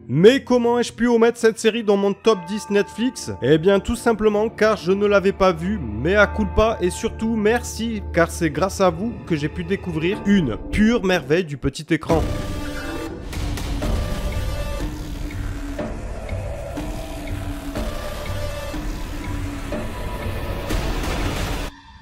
Mais comment ai-je pu omettre cette série dans mon top 10 Netflix? Eh bien tout simplement car je ne l'avais pas vue, mea culpa, et surtout merci car c'est grâce à vous que j'ai pu découvrir une pure merveille du petit écran.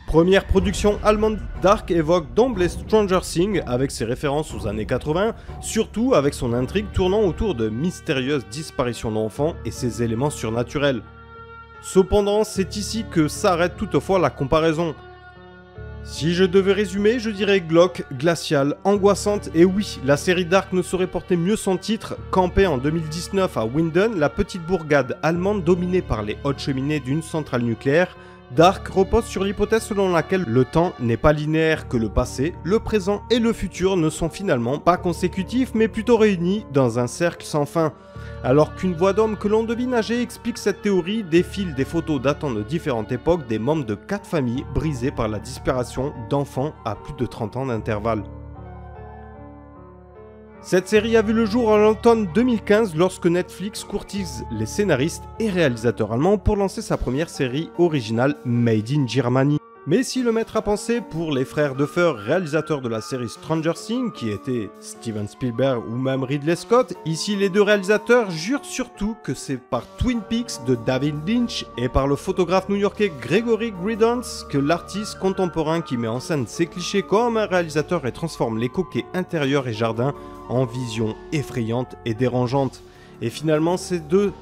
Première production allemande, Dark évoque d'emblée Stranger Things avec ses références aux années 80, surtout avec son intrigue tournant autour de mystérieuses disparitions d'enfants et ses éléments surnaturels. Cependant, c'est ici que s'arrête toutefois la comparaison. Si je devais résumer, je dirais glauque, glaciale, angoissante, et oui, la série Dark ne saurait porter mieux son titre. Campée en 2019 à Winden, la petite bourgade allemande dominée par les hautes cheminées d'une centrale nucléaire, Dark repose sur l'hypothèse selon laquelle le temps n'est pas linéaire, que le passé, le présent et le futur ne sont finalement pas consécutifs mais plutôt réunis dans un cercle sans fin. Alors qu'une voix d'homme que l'on devine âgée explique cette théorie, défilent des photos datant de différentes époques des membres de 4 familles brisées par la disparition d'enfants à plus de 30 ans d'intervalle. Cette série a vu le jour en l'automne 2015 lorsque Netflix courtise les scénaristes et réalisateurs allemands pour lancer sa première série originale Made in Germany. Mais si le maître à penser pour les frères Duffer, réalisateurs de la série Stranger Things, qui étaient Steven Spielberg ou même Ridley Scott, ici les deux réalisateurs jurent surtout que c'est par Twin Peaks de David Lynch et par le photographe new-yorkais Gregory Gridance que l'artiste contemporain qui met en scène ses clichés comme un réalisateur et transforme les coquets intérieurs et jardins en visions effrayantes et dérangeantes. Et finalement, ces deux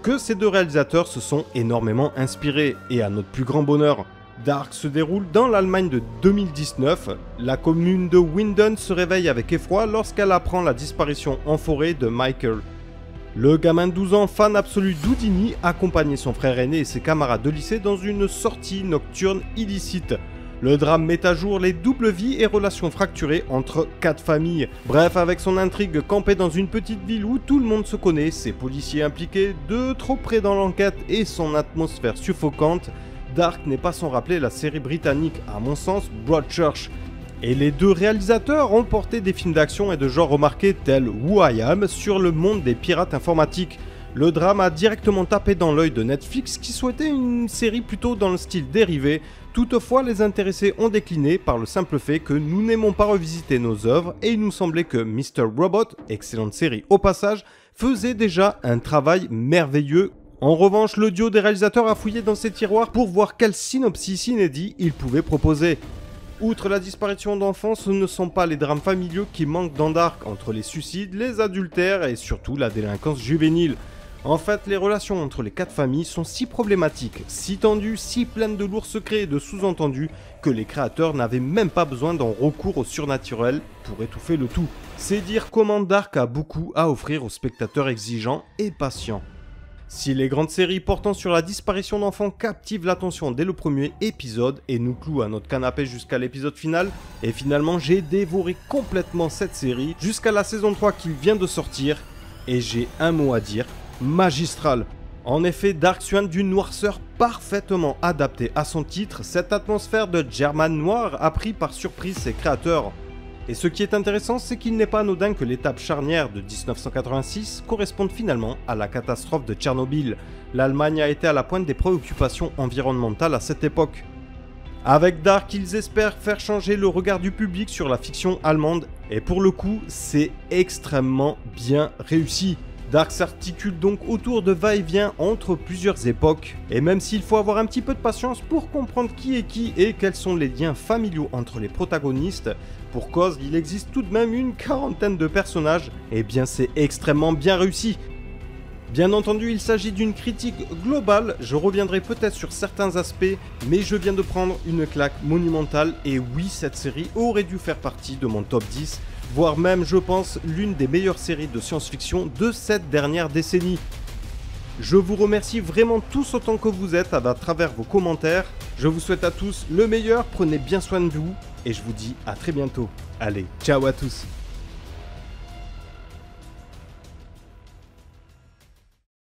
réalisateurs se sont énormément inspirés, et à notre plus grand bonheur. Dark se déroule dans l'Allemagne de 2019. La commune de Winden se réveille avec effroi lorsqu'elle apprend la disparition en forêt de Michael. Le gamin de 12 ans, fan absolu d'Houdini, accompagne son frère aîné et ses camarades de lycée dans une sortie nocturne illicite. Le drame met à jour les doubles vies et relations fracturées entre 4 familles. Bref, avec son intrigue campée dans une petite ville où tout le monde se connaît, ses policiers impliqués de trop près dans l'enquête et son atmosphère suffocante, Dark n'est pas sans rappeler la série britannique, à mon sens, Broadchurch. Et les deux réalisateurs ont porté des films d'action et de genre remarqués tels Who I Am sur le monde des pirates informatiques. Le drame a directement tapé dans l'œil de Netflix qui souhaitait une série plutôt dans le style dérivé. Toutefois, les intéressés ont décliné par le simple fait que nous n'aimons pas revisiter nos œuvres et il nous semblait que Mr. Robot, excellente série au passage, faisait déjà un travail merveilleux. En revanche, le duo des réalisateurs a fouillé dans ses tiroirs pour voir quel synopsis inédit ils pouvaient proposer. Outre la disparition d'enfants, ce ne sont pas les drames familiaux qui manquent dans Dark, entre les suicides, les adultères et surtout la délinquance juvénile. En fait, les relations entre les 4 familles sont si problématiques, si tendues, si pleines de lourds secrets et de sous-entendus que les créateurs n'avaient même pas besoin d'en recours au surnaturel pour étouffer le tout. C'est dire comment Dark a beaucoup à offrir aux spectateurs exigeants et patients. Si les grandes séries portant sur la disparition d'enfants captivent l'attention dès le premier épisode et nous clouent à notre canapé jusqu'à l'épisode final, et finalement j'ai dévoré complètement cette série jusqu'à la saison 3 qui vient de sortir, et j'ai un mot à dire, magistral. En effet, Dark suinte d'une noirceur parfaitement adaptée à son titre, cette atmosphère de German noir a pris par surprise ses créateurs. Et ce qui est intéressant, c'est qu'il n'est pas anodin que l'étape charnière de 1986 corresponde finalement à la catastrophe de Tchernobyl. L'Allemagne a été à la pointe des préoccupations environnementales à cette époque. Avec Dark, ils espèrent faire changer le regard du public sur la fiction allemande, et pour le coup, c'est extrêmement bien réussi. Dark s'articule donc autour de va-et-vient entre plusieurs époques, et même s'il faut avoir un petit peu de patience pour comprendre qui est qui et quels sont les liens familiaux entre les protagonistes, pour cause il existe tout de même une quarantaine de personnages, et bien c'est extrêmement bien réussi. Bien entendu, il s'agit d'une critique globale, je reviendrai peut-être sur certains aspects, mais je viens de prendre une claque monumentale, et oui, cette série aurait dû faire partie de mon top 10, voire même, je pense, l'une des meilleures séries de science-fiction de cette dernière décennie. Je vous remercie vraiment tous autant que vous êtes à travers vos commentaires. Je vous souhaite à tous le meilleur, prenez bien soin de vous, et je vous dis à très bientôt. Allez, ciao à tous!